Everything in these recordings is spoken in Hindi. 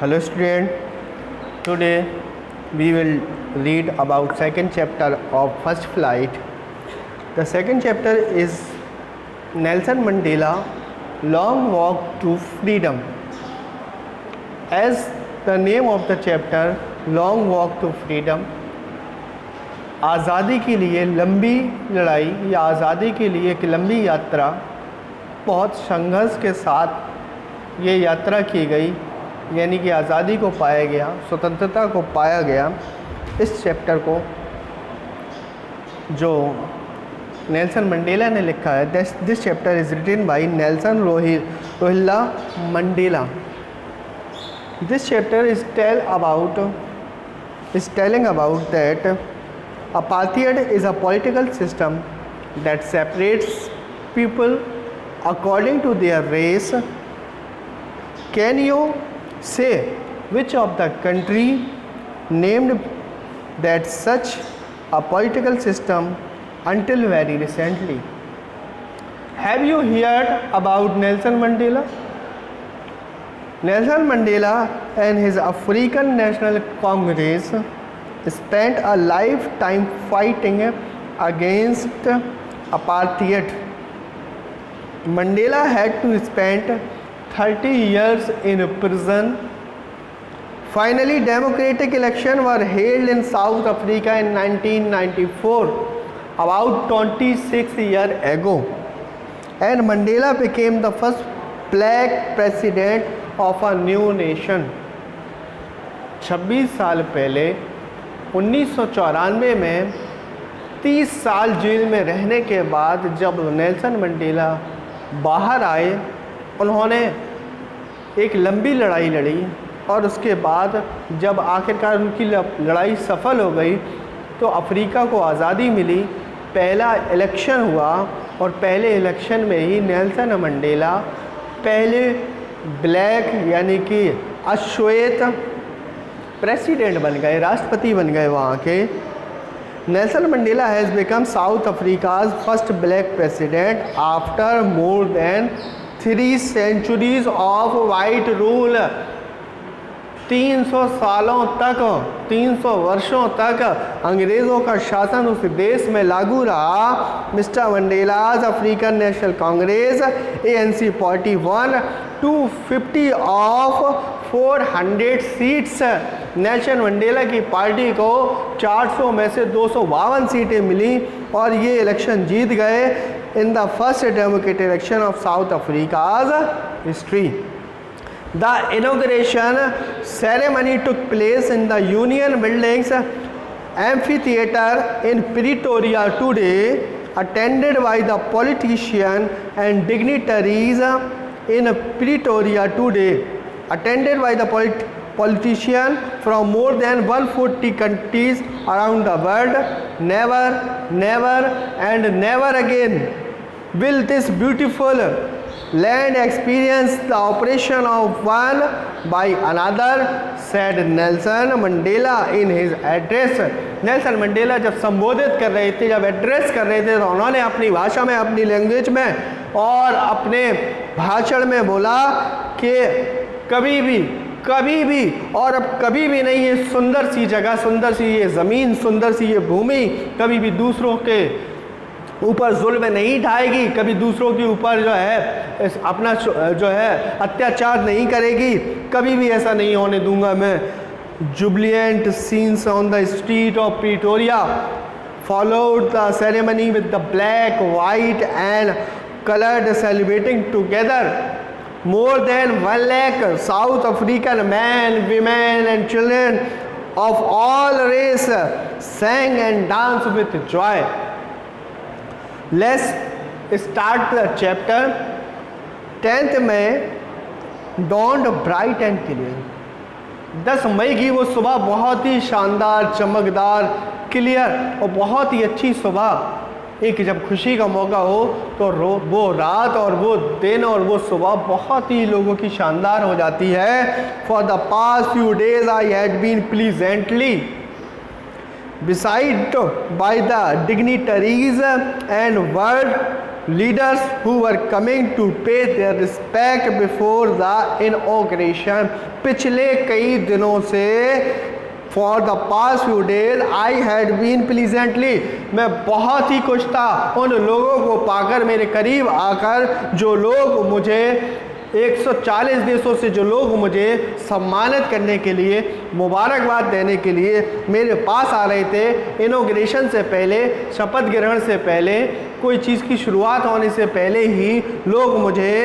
Hello student, today we will read about second chapter of First Flight. The second chapter is Nelson Mandela Long Walk to Freedom. As the name of the chapter Long Walk to Freedom, आज़ादी के लिए लंबी लड़ाई या आज़ादी के लिए एक लंबी यात्रा, बहुत संघर्ष के साथ ये यात्रा की गई, यानी कि आज़ादी को पाया गया, स्वतंत्रता को पाया गया। इस चैप्टर को जो नेल्सन मंडेला ने लिखा है, this chapter is written by Nelson Rolihlahla Mandela. This chapter is telling about that apartheid is a political system that separates people according to their race. Can you say which of the country named that such a political system until very recently? Have you heard about Nelson Mandela? Nelson Mandela and his African National Congress spent a lifetime fighting against apartheid. Mandela had to spend 30 years in prison. Finally, democratic elections were held in South Africa in 1994, about 26 years ago, and Mandela became the first black president of a new nation. 26 साल पहले 1994 में 30 साल जेल में रहने के बाद जब नेल्सन मंडेला बाहर आए, उन्होंने एक लंबी लड़ाई लड़ी और उसके बाद जब आखिरकार उनकी लड़ाई सफल हो गई तो अफ्रीका को आज़ादी मिली। पहला इलेक्शन हुआ और पहले इलेक्शन में ही नेल्सन मंडेला पहले ब्लैक यानी कि अश्वेत प्रेसिडेंट बन गए, राष्ट्रपति बन गए वहाँ के। Nelson Mandela has become south Africa's first black president after more than 3 centuries of white rule. 300 सालों तक, 300 वर्षों तक अंग्रेज़ों का शासन उस देश में लागू रहा। Mister Mandela's African national Congress ANC party one 250 of 400 seats. Nelson Mandela की पार्टी को 400 में से 252 सीटें मिली और ये इलेक्शन जीत गए in the first democratic election of south Africa's history. The inauguration ceremony took place in the Union Buildings amphitheater in Pretoria today, attended by the politicians and dignitaries in Pretoria today, attended by the politicians from more than 140 countries around the world. Never, never and never again will this beautiful land experience the oppression of one by another, said Nelson Mandela in his address. Nelson Mandela जब संबोधित कर रहे थे, जब एड्रेस कर रहे थे, तो उन्होंने अपनी भाषा में, अपनी लैंग्वेज में और अपने भाषण में बोला कि कभी भी और अब कभी भी नहीं, ये सुंदर सी जगह, सुंदर सी ये ज़मीन, सुंदर सी ये भूमि कभी भी दूसरों के ऊपर जुल्म नहीं ढाएगी, कभी दूसरों के ऊपर जो है अपना जो है अत्याचार नहीं करेगी, कभी भी ऐसा नहीं होने दूंगा मैं। Jubilant scenes on the street of Pretoria followed the ceremony with the black, white and coloured celebrating together. More than 1 lakh South African men, women and children of all race sang and danced with joy. Let's start the chapter. 10th May dawned bright and clear. 10 मई की वो सुबह बहुत ही शानदार, चमकदार, क्लियर और बहुत ही अच्छी सुबह। एक जब खुशी का मौका हो तो वो रात और वो दिन और वो सुबह बहुत ही लोगों की शानदार हो जाती है। For the past few days I had been pleasantly beside by the dignitaries and world leaders who were coming to pay their respect before the inauguration. पिछले कई दिनों से for the past few days I had been pleasantly, मैं बहुत ही खुश था उन लोगों को पाकर, मेरे करीब आकर, जो लोग मुझे 140 देशों से जो लोग मुझे सम्मानित करने के लिए, मुबारकबाद देने के लिए मेरे पास आ रहे थे। इनॉग्रेशन से पहले, शपथ ग्रहण से पहले, कोई चीज़ की शुरुआत होने से पहले ही लोग मुझे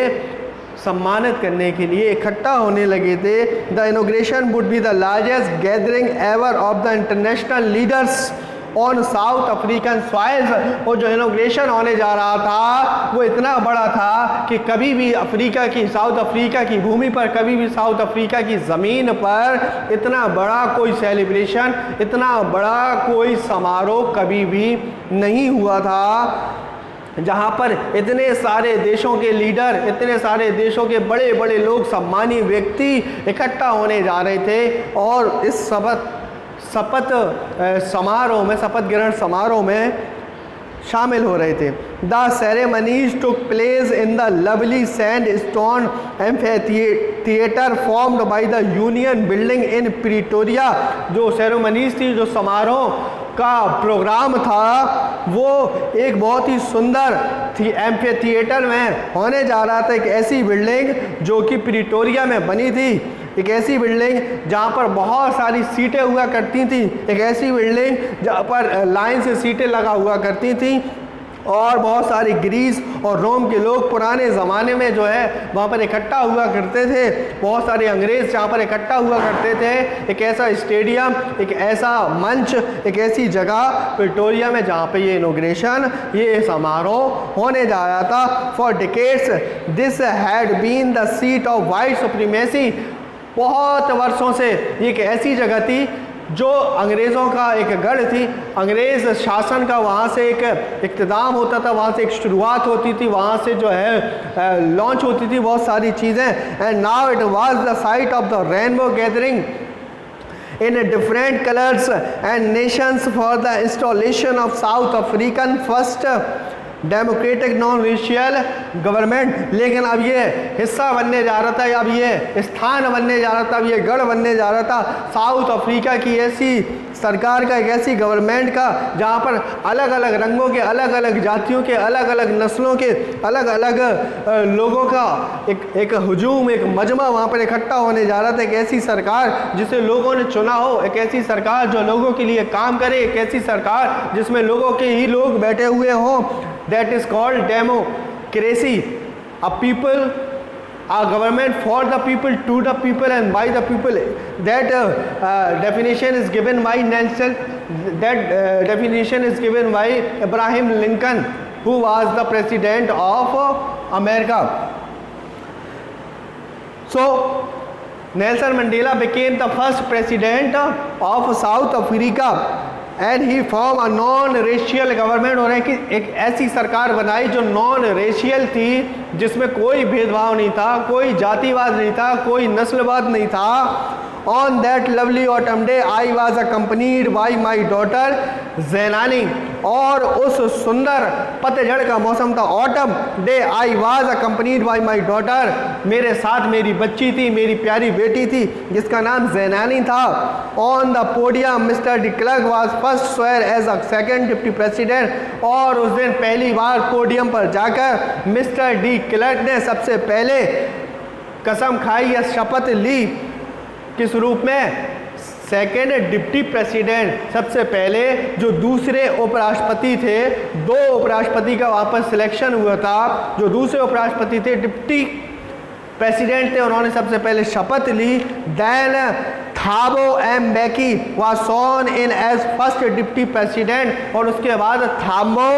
सम्मानित करने के लिए इकट्ठा होने लगे थे। The inauguration would be the largest gathering ever of the international leaders on south African soils. और जो इनॉग्रेशन होने जा रहा था वो इतना बड़ा था कि कभी भी अफ्रीका की, साउथ अफ्रीका की भूमि पर, कभी भी साउथ अफ्रीका की ज़मीन पर इतना बड़ा कोई सेलिब्रेशन, इतना बड़ा कोई समारोह कभी भी नहीं हुआ था, जहाँ पर इतने सारे देशों के लीडर, इतने सारे देशों के बड़े बड़े लोग, सम्मानी व्यक्ति इकट्ठा होने जा रहे थे और इस शपथ समारोह में, शपथ ग्रहण समारोह में शामिल हो रहे थे। The ceremonies took place in the lovely sand stone amphitheatre formed by the union building in Pretoria. जो सेरेमनीज थी, जो समारोह का प्रोग्राम था, वो एक बहुत ही सुंदर थी एम्फीथिएटर में होने जा रहा था। एक ऐसी बिल्डिंग जो कि प्रिटोरिया में बनी थी, एक ऐसी बिल्डिंग जहाँ पर बहुत सारी सीटें हुआ करती थी, एक ऐसी बिल्डिंग जहाँ पर लाइन से सीटें लगा हुआ करती थी और बहुत सारे ग्रीस और रोम के लोग पुराने ज़माने में जो है वहाँ पर इकट्ठा हुआ करते थे। बहुत सारे अंग्रेज़ जहाँ पर इकट्ठा हुआ करते थे। एक ऐसा स्टेडियम, एक ऐसा मंच, एक ऐसी जगह प्रिटोरिया में जहाँ पे ये इनॉग्रेशन, ये समारोह होने जा रहा था। For decades this had been the seat of white supremacy. बहुत वर्षों से ये एक ऐसी जगह थी जो अंग्रेज़ों का एक गढ़ थी, अंग्रेज़ शासन का वहाँ से एक इख्तिताम होता था, वहाँ से एक शुरुआत होती थी, वहाँ से जो है लॉन्च होती थी बहुत सारी चीज़ें। And now it was the site of the rainbow gathering in different colors and nations for the installation of South African first democratic non racial government. लेकिन अब ये हिस्सा बनने जा रहा था, अब ये स्थान बनने जा रहा था, अब ये गढ़ बनने जा रहा था साउथ अफ्रीका की ऐसी सरकार का, एक ऐसी गवर्नमेंट का जहाँ पर अलग अलग रंगों के, अलग अलग जातियों के, अलग अलग नस्लों के, अलग अलग लोगों का एक हुजूम, एक मजमा वहाँ पर इकट्ठा होने जा रहा था। एक ऐसी सरकार जिसे लोगों ने चुना हो, एक ऐसी सरकार जो लोगों के लिए काम करे, एक ऐसी सरकार जिसमें लोगों के ही लोग बैठे हुए हों। That is called democracy. A people, a government for the people, to the people and by the people. That definition is given by Nelson. That definition is given by Abraham Lincoln, who was the president of America. So Nelson Mandela became the first president of South Africa. And he form a non racial government. और एक ऐसी सरकार बनाई जो नॉन रेशियल थी, जिसमें कोई भेदभाव नहीं था, कोई जातिवाद नहीं था, कोई नस्लवाद नहीं था। On that lovely autumn day I was accompanied by my daughter Zenani. और उस सुंदर पतझड़ का मौसम था, autumn day, I was accompanied by my daughter, मेरे साथ मेरी बच्ची थी, मेरी प्यारी बेटी थी जिसका नाम जैनानी था। On the podium Mr de Klerk was first swear as a second deputy president. और उस दिन पहली बार पोडियम पर जाकर मिस्टर डी क्लर्क ने सबसे पहले कसम खाई या शपथ ली, किस रूप में? Second deputy president. सबसे पहले जो दूसरे उपराष्ट्रपति थे, दो उपराष्ट्रपति का वापस सिलेक्शन हुआ था, जो दूसरे उपराष्ट्रपति थे डिप्टी प्रेसिडेंट थे, उन्होंने सबसे पहले शपथ ली। Then Thabo Mbeki was sworn in as first deputy president. और उसके बाद थाबो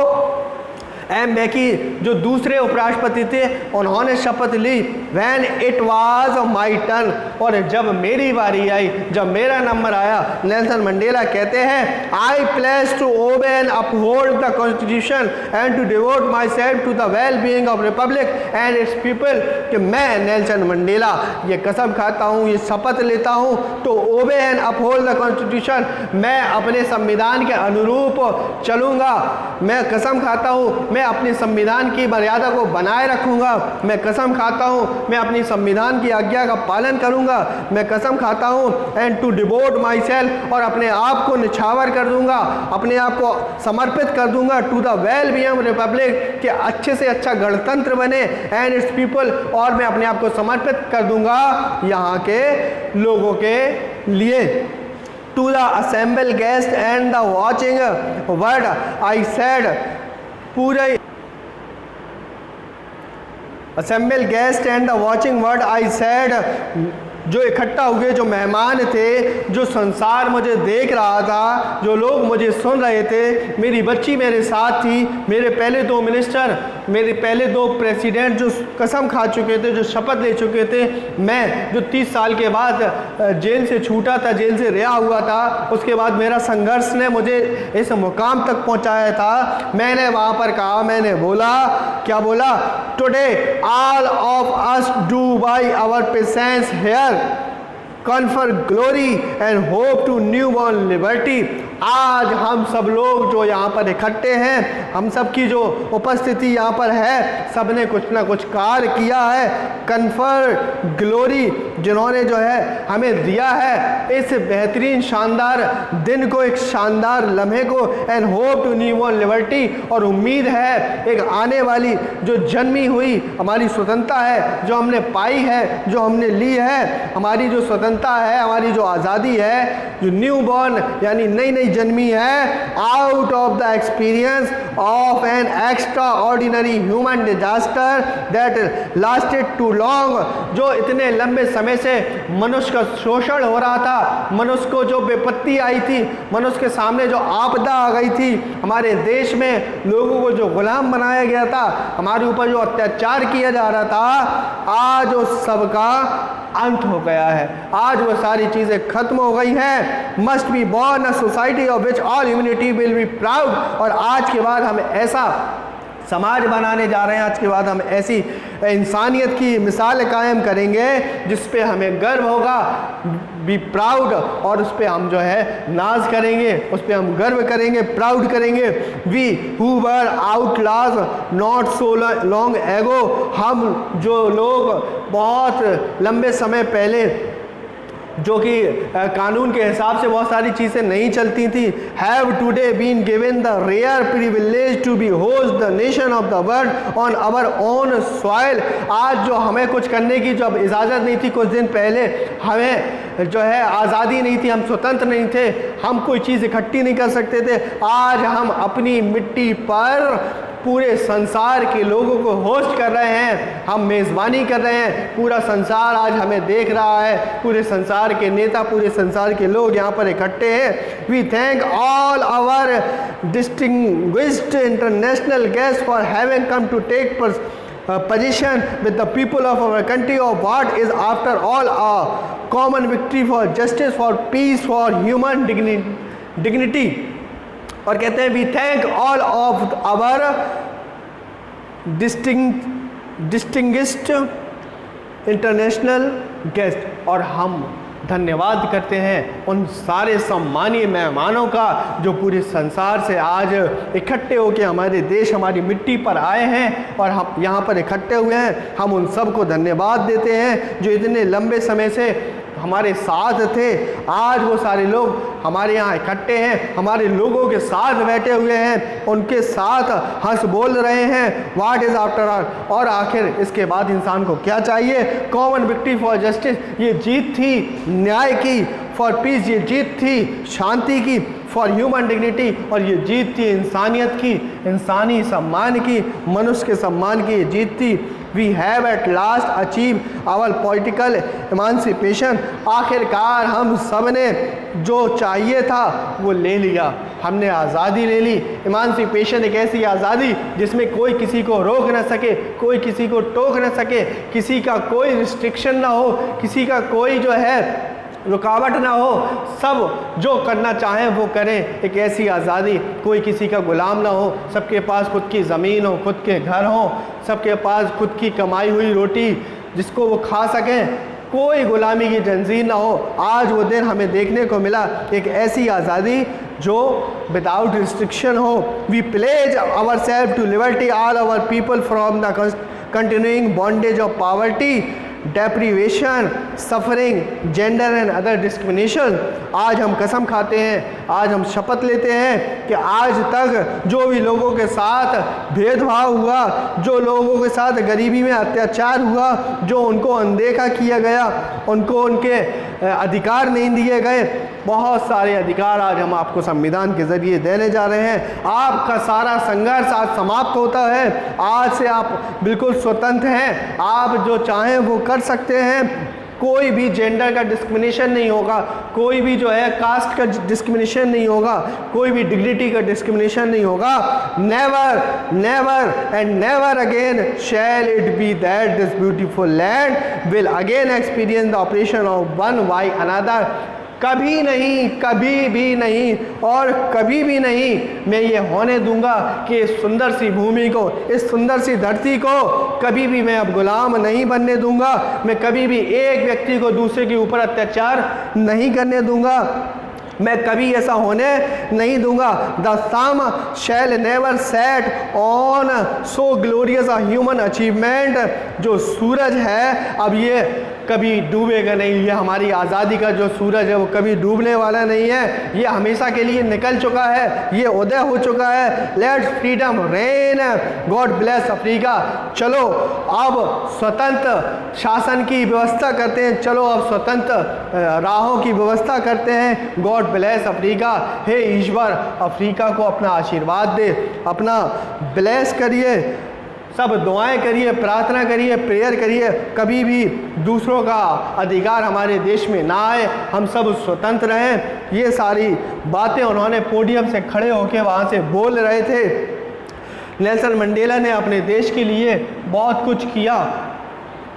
एम्बेकी जो दूसरे उपराष्ट्रपति थे, उन्होंने शपथ ली। When it was my turn, और जब मेरी बारी आई, जब मेरा नंबर आया, नेल्सन मंडेला कहते हैं I place to obey and uphold the constitution and to devote myself to the well being of republic and its people. कि मैं नेल्सन मंडेला ये कसम खाता हूँ, ये शपथ लेता हूँ तो ओबे एंड अपहोल्ड द कॉन्स्टिट्यूशन, मैं अपने संविधान के अनुरूप चलूँगा। मैं कसम खाता हूँ मैं अपने संविधान की मर्यादा को बनाए रखूँगा, मैं कसम खाता हूँ मैं अपनी संविधान की आज्ञा का पालन करूँगा, मैं कसम खाता हूँ and to devote myself, और अपने आप को निछावर कर दूँगा, अपने आप को समर्पित कर दूँगा to the well being republic, कि अच्छे से अच्छा गणतंत्र बने एंड इट्स पीपल, और मैं अपने आप को समर्पित कर दूँगा यहाँ के लोगों के लिए। To the assembled guest and the watching word I said, पूरे assembled guest and the watching word I said, जो इकट्ठा हुए, जो मेहमान थे, जो संसार मुझे देख रहा था, जो लोग मुझे सुन रहे थे, मेरी बच्ची मेरे साथ थी, मेरे पहले 2 मिनिस्टर, मेरे पहले 2 प्रेसिडेंट जो कसम खा चुके थे, जो शपथ ले चुके थे, मैं जो 30 साल के बाद जेल से छूटा था, जेल से रिहा हुआ था, उसके बाद मेरा संघर्ष ने मुझे इस मुकाम तक पहुंचाया था। मैंने वहाँ पर कहा, मैंने बोला, क्या बोला? Today all of us do by our presence here confer glory and hope to newborn liberty। आज हम सब लोग जो यहाँ पर इकट्ठे हैं, हम सब की जो उपस्थिति यहाँ पर है, सब ने कुछ ना कुछ कार्य किया है। कन्फर ग्लोरी, जिन्होंने जो है हमें दिया है इस बेहतरीन शानदार दिन को, एक शानदार लम्हे को, and hope to newborn liberty, और उम्मीद है एक आने वाली जो जन्मी हुई हमारी स्वतंत्रता है, जो हमने पाई है, जो हमने ली है, हमारी जो स्वतंत्रता है, हमारी जो आज़ादी है, जो न्यू बॉर्न यानी नई नई जन्मी है, out of the experience of an extraordinary human disaster that lasted too long, जो इतने लंबे समय से मनुष्य का शोषण हो रहा था, मनुष्य को जो विपत्ति आई थी, मनुष्य के सामने जो आपदा आ गई थी, हमारे देश में लोगों को जो गुलाम बनाया गया था, हमारे ऊपर जो अत्याचार किया जा रहा था, आज उस सब का अंत हो गया है। आज वो सारी चीज़ें खत्म हो गई हैं। Must be born a society of which all humanity will be proud, और आज के बाद हम ऐसा समाज बनाने जा रहे हैं, आज के बाद हम ऐसी इंसानियत की मिसाल कायम करेंगे जिस पे हमें गर्व होगा, बी प्राउड, और उस पे हम जो है नाज करेंगे, उस पे हम गर्व करेंगे, प्राउड करेंगे। We who were outlaws not so long ago, हम जो लोग बहुत लंबे समय पहले, जो कि कानून के हिसाब से बहुत सारी चीज़ें नहीं चलती थी, have today been given the rare privilege to be host the nation of the world on our own soil. आज जो हमें कुछ करने की जो अब इजाज़त नहीं थी, कुछ दिन पहले हमें जो है आज़ादी नहीं थी, हम स्वतंत्र नहीं थे, हम कोई चीज़ इकट्ठी नहीं कर सकते थे, आज हम अपनी मिट्टी पर पूरे संसार के लोगों को होस्ट कर रहे हैं, हम मेज़बानी कर रहे हैं, पूरा संसार आज हमें देख रहा है, पूरे संसार के नेता, पूरे संसार के लोग यहाँ पर इकट्ठे हैं। We thank all our distinguished international guest for having come to take position with the people of our country of what is after all a common victory for justice, for peace, for human dignity। और कहते हैं we thank all of our distinguished international guest, और हम धन्यवाद करते हैं उन सारे सम्मानीय मेहमानों का जो पूरे संसार से आज इकट्ठे होकर हमारे देश, हमारी मिट्टी पर आए हैं और हम यहाँ पर इकट्ठे हुए हैं। हम उन सब को धन्यवाद देते हैं जो इतने लंबे समय से हमारे साथ थे। आज वो सारे लोग हमारे यहाँ इकट्ठे हैं, हमारे लोगों के साथ बैठे हुए हैं, उनके साथ हंस बोल रहे हैं। व्हाट इज़ आफ्टर ऑल, और आखिर इसके बाद इंसान को क्या चाहिए? कॉमन विक्ट्री फॉर जस्टिस, ये जीत थी न्याय की, फॉर पीस, ये जीत थी शांति की, फॉर ह्यूमन डिग्निटी, और ये जीत थी इंसानियत की, इंसानी सम्मान की, मनुष्य के सम्मान की ये जीत थी। We have at last achieve our political emancipation, आखिरकार हम सब ने जो चाहिए था वो ले लिया, हमने आज़ादी ले ली। इमांसिपेशन एक ऐसी आज़ादी जिसमें कोई किसी को रोक ना सके, कोई किसी को टोक ना सके, किसी का कोई रिस्ट्रिक्शन ना हो, किसी का कोई जो है रुकावट ना हो, सब जो करना चाहें वो करें। एक ऐसी आज़ादी, कोई किसी का गुलाम ना हो, सबके पास खुद की ज़मीन हो, खुद के घर हो, सबके पास खुद की कमाई हुई रोटी जिसको वो खा सकें, कोई गुलामी की जंजीर ना हो। आज वो दिन हमें देखने को मिला, एक ऐसी आज़ादी जो विदाउट रिस्ट्रिक्शन हो। We pledge ourself to liberty all our people from the continuing bondage of poverty, deprivation, suffering, gender and other discrimination. आज हम कसम खाते हैं, आज हम शपथ लेते हैं कि आज तक जो भी लोगों के साथ भेदभाव हुआ, जो लोगों के साथ गरीबी में अत्याचार हुआ, जो उनको अनदेखा किया गया, उनको उनके अधिकार नहीं दिए गए, बहुत सारे अधिकार आज हम आपको संविधान के ज़रिए देने जा रहे हैं। आपका सारा संघर्ष आज समाप्त होता है। आज से आप बिल्कुल स्वतंत्र हैं, आप जो चाहें वो कर सकते हैं। कोई भी जेंडर का डिस्क्रिमिनेशन नहीं होगा, कोई भी जो है कास्ट का डिस्क्रिमिनेशन नहीं होगा, कोई भी डिग्निटी का डिस्क्रिमिनेशन नहीं होगा। Never never and never again shall it be that this beautiful land will again experience the operation of one by another. कभी नहीं, कभी भी नहीं और कभी भी नहीं मैं ये होने दूंगा कि इस सुंदर सी भूमि को, इस सुंदर सी धरती को कभी भी मैं अब गुलाम नहीं बनने दूंगा। मैं कभी भी एक व्यक्ति को दूसरे के ऊपर अत्याचार नहीं करने दूंगा, मैं कभी ऐसा होने नहीं दूंगा। The sun shall never set on so glorious a human achievement. जो सूरज है अब ये कभी डूबेगा नहीं, ये हमारी आज़ादी का जो सूरज है वो कभी डूबने वाला नहीं है, ये हमेशा के लिए निकल चुका है, ये उदय हो चुका है। Let freedom reign, God bless Africa. चलो अब स्वतंत्र शासन की व्यवस्था करते हैं, चलो अब स्वतंत्र राहों की व्यवस्था करते हैं। God bless Africa. हे ईश्वर अफ्रीका को अपना आशीर्वाद दे, अपना ब्लेस करिए, सब दुआएं करिए, प्रार्थना करिए, प्रेयर करिए। कभी भी दूसरों का अधिकार हमारे देश में ना आए, हम सब स्वतंत्र रहें। ये सारी बातें उन्होंने पोडियम से खड़े होकर वहाँ से बोल रहे थे। नेल्सन मंडेला ने अपने देश के लिए बहुत कुछ किया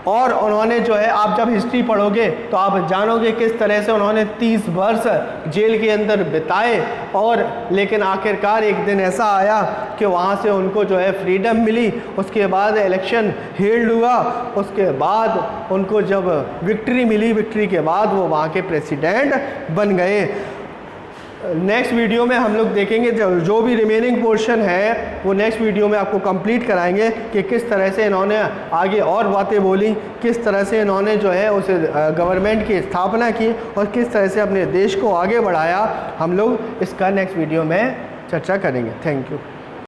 और उन्होंने जो है, आप जब हिस्ट्री पढ़ोगे तो आप जानोगे किस तरह से उन्होंने 30 वर्ष जेल के अंदर बिताए और लेकिन आखिरकार एक दिन ऐसा आया कि वहाँ से उनको जो है फ्रीडम मिली। उसके बाद इलेक्शन हेल्ड हुआ, उसके बाद उनको जब विक्ट्री मिली, विक्ट्री के बाद वो वहाँ के प्रेसिडेंट बन गए। नेक्स्ट वीडियो में हम लोग देखेंगे जो भी रिमेनिंग पोर्शन है वो नेक्स्ट वीडियो में आपको कंप्लीट कराएंगे कि किस तरह से इन्होंने आगे और बातें बोली, किस तरह से इन्होंने जो है उस गवर्नमेंट की स्थापना की और किस तरह से अपने देश को आगे बढ़ाया। हम लोग इसका नेक्स्ट वीडियो में चर्चा करेंगे। Thank you.